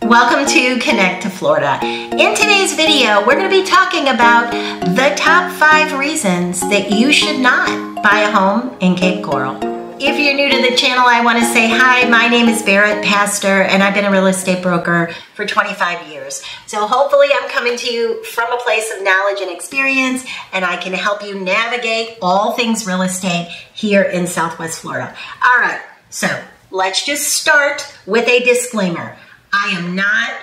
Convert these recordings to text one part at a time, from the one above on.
Welcome to Connect to Florida. In today's video, we're going to be talking about the top 5 reasons that you should not buy a home in Cape Coral. If you're new to the channel, I want to say hi. My name is Barrett Pastor, and I've been a real estate broker for 25 years. So hopefully I'm coming to you from a place of knowledge and experience, and I can help you navigate all things real estate here in Southwest Florida. All right, so let's just start with a disclaimer. I am not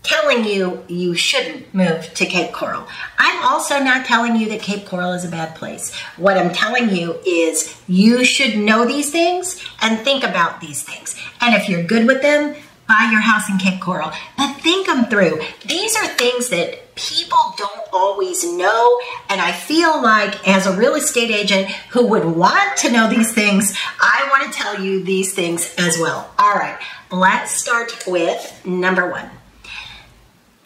telling you you shouldn't move to Cape Coral. I'm also not telling you that Cape Coral is a bad place. What I'm telling you is you should know these things and think about these things. And if you're good with them, buy your house in Cape Coral. But think them through. These are things that people don't always know. And I feel like as a real estate agent who would want to know these things, I want to tell you these things as well. All right, let's start with number 1.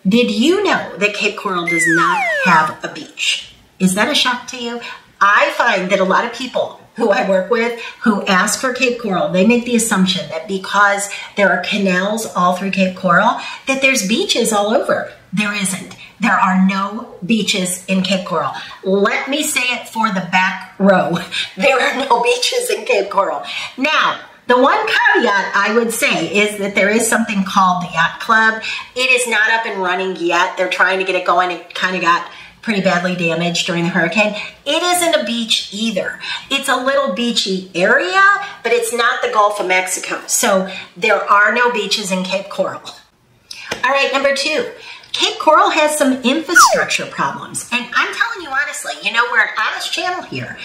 Did you know that Cape Coral does not have a beach? Is that a shock to you? I find that a lot of people who I work with who ask for Cape Coral, they make the assumption that because there are canals all through Cape Coral, that there's beaches all over. There isn't. There are no beaches in Cape Coral. Let me say it for the back row. There are no beaches in Cape Coral. Now, the one caveat I would say is that there is something called the Yacht Club. It is not up and running yet. They're trying to get it going. It kind of got pretty badly damaged during the hurricane. It isn't a beach either. It's a little beachy area, but it's not the Gulf of Mexico. So there are no beaches in Cape Coral. All right, number 2. Cape Coral has some infrastructure problems. And I'm telling you honestly, you know, we're an honest channel here.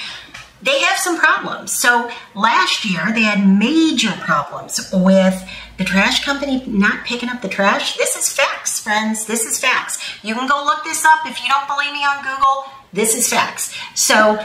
They have some problems. So last year, they had major problems with the trash company not picking up the trash. This is facts, friends. This is facts. You can go look this up if you don't believe me on Google. This is facts. So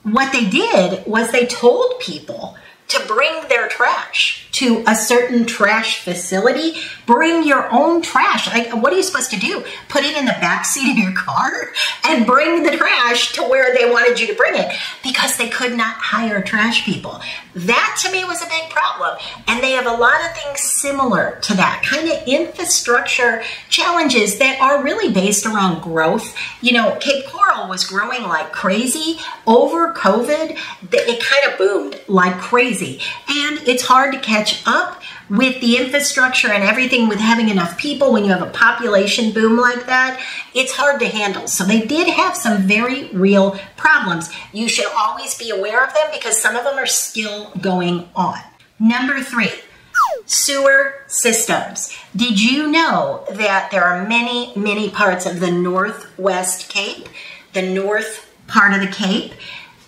what they did was they told people to bring their trash to a certain trash facility. Bring your own trash. What are you supposed to do? Put it in the back seat of your car and bring the trash to where they wanted you to bring it because they could not hire trash people. That to me was a big problem. And they have a lot of things similar to that, kind of infrastructure challenges that are really based around growth. You know, Cape Coral was growing like crazy. Over COVID, it kind of boomed like crazy. And it's hard to catch up with the infrastructure and everything with having enough people. When you have a population boom like that, it's hard to handle. So they did have some very real problems. You should always be aware of them because some of them are still going on. Number 3, sewer systems. Did you know that there are many, many parts of the Northwest Cape, the north part of the Cape,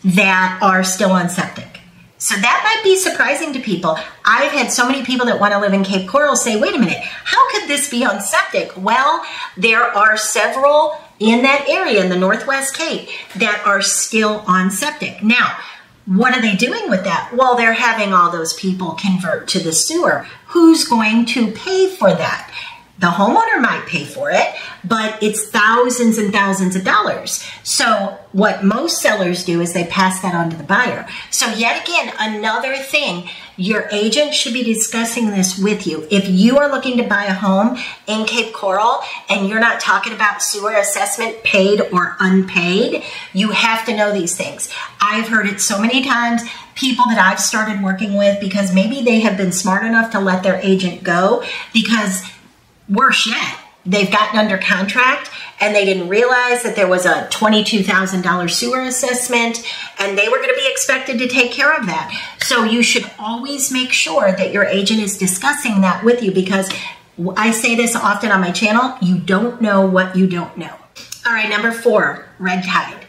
that are still on septic? So that might be surprising to people. I've had so many people that want to live in Cape Coral say, wait a minute, how could this be on septic? Well, there are several in that area in the Northwest Cape that are still on septic. Now, what are they doing with that? Well, they're having all those people convert to the sewer. Who's going to pay for that? The homeowner might pay for it, but it's thousands and thousands of dollars. So what most sellers do is they pass that on to the buyer. So yet again, another thing, your agent should be discussing this with you. If you are looking to buy a home in Cape Coral and you're not talking about sewer assessment paid or unpaid, you have to know these things. I've heard it so many times. People that I've started working with because maybe they have been smart enough to let their agent go because worse yet, they've gotten under contract and they didn't realize that there was a $22,000 sewer assessment and they were going to be expected to take care of that. So you should always make sure that your agent is discussing that with you because I say this often on my channel, you don't know what you don't know. All right, number 4, red tide.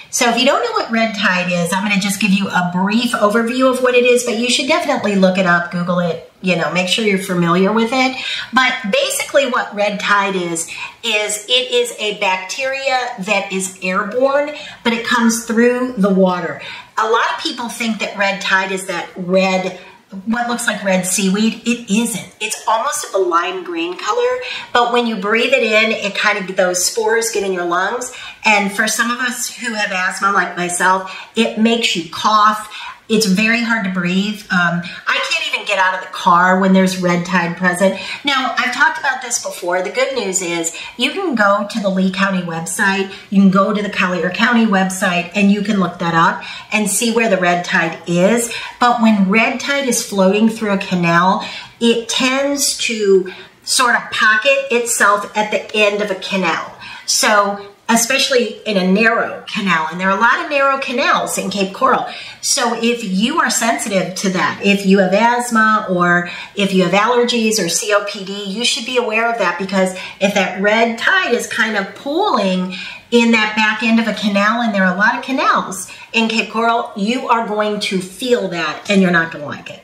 So if you don't know what red tide is, I'm going to just give you a brief overview of what it is, but you should definitely look it up, Google it, you know, make sure you're familiar with it. But basically what red tide is it is a bacteria that is airborne, but it comes through the water. A lot of people think that red tide is that red, what looks like red seaweed. It isn't. It's almost a lime green color, but when you breathe it in, it kind of, those spores get in your lungs. And for some of us who have asthma like myself, it makes you cough. It's very hard to breathe. I can't even get out of the car when there's red tide present. Now, I've talked about this before. The good news is you can go to the Lee County website, you can go to the Collier County website, and you can look that up and see where the red tide is. But when red tide is floating through a canal, it tends to sort of pocket itself at the end of a canal. So especially in a narrow canal, and there are a lot of narrow canals in Cape Coral. So if you are sensitive to that, if you have asthma or if you have allergies or COPD, you should be aware of that, because if that red tide is kind of pooling in that back end of a canal, and there are a lot of canals in Cape Coral, you are going to feel that and you're not going to like it.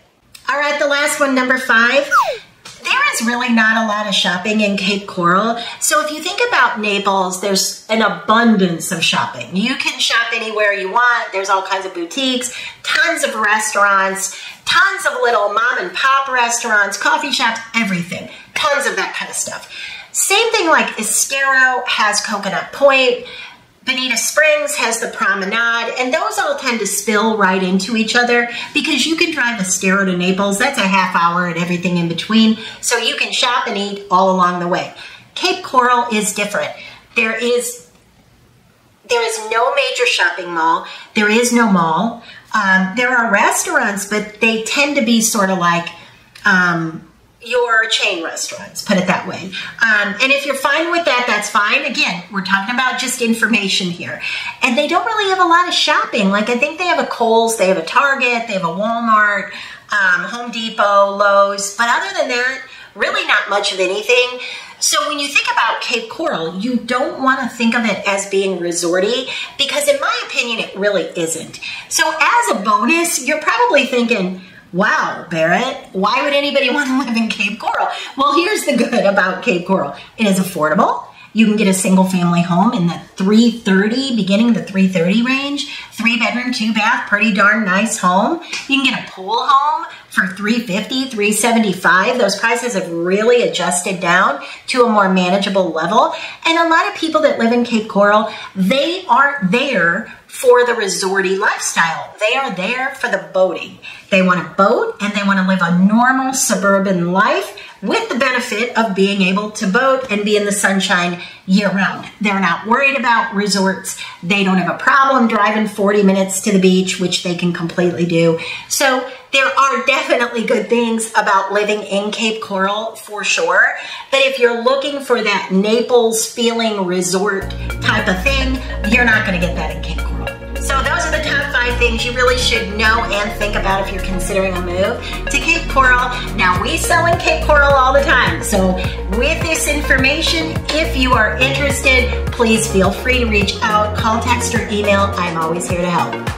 All right, the last one, number 5. There is really not a lot of shopping in Cape Coral. So if you think about Naples, there's an abundance of shopping. You can shop anywhere you want. There's all kinds of boutiques, tons of restaurants, tons of little mom and pop restaurants, coffee shops, everything. Tons of that kind of stuff. Same thing like Estero has Coconut Point. Bonita Springs has the Promenade, and those all tend to spill right into each other because you can drive Estero to Naples. That's a half hour and everything in between, so you can shop and eat all along the way. Cape Coral is different. There is no major shopping mall. There is no mall. There are restaurants, but they tend to be sort of like your chain restaurants, put it that way. And if you're fine with that, that's fine. Again, we're talking about just information here. And they don't really have a lot of shopping. Like, I think they have a Kohl's, they have a Target, they have a Walmart, Home Depot, Lowe's. But other than that, really not much of anything. So when you think about Cape Coral, you don't want to think of it as being resorty, because in my opinion, it really isn't. So as a bonus, you're probably thinking, wow, Barrett, why would anybody want to live in Cape Coral? Well, here's the good about Cape Coral. It is affordable. You can get a single family home in the beginning of the $330 range, 3-bedroom, 2-bath, pretty darn nice home. You can get a pool home for $350, $375. Those prices have really adjusted down to a more manageable level. And a lot of people that live in Cape Coral, they aren't there for the resorty lifestyle. They are there for the boating. They want to boat and they want to live a normal suburban life with the benefit of being able to boat and be in the sunshine year round. They're not worried about resorts. They don't have a problem driving 40 minutes to the beach, which they can completely do. So there are definitely good things about living in Cape Coral for sure. But if you're looking for that Naples feeling resort type of thing, you're not going to get that in Cape Coral. So those are the top 5 things you really should know and think about if you're considering a move to Cape Coral. Now, we sell in Cape Coral all the time. So with this information, if you are interested, please feel free to reach out, call, text, or email. I'm always here to help.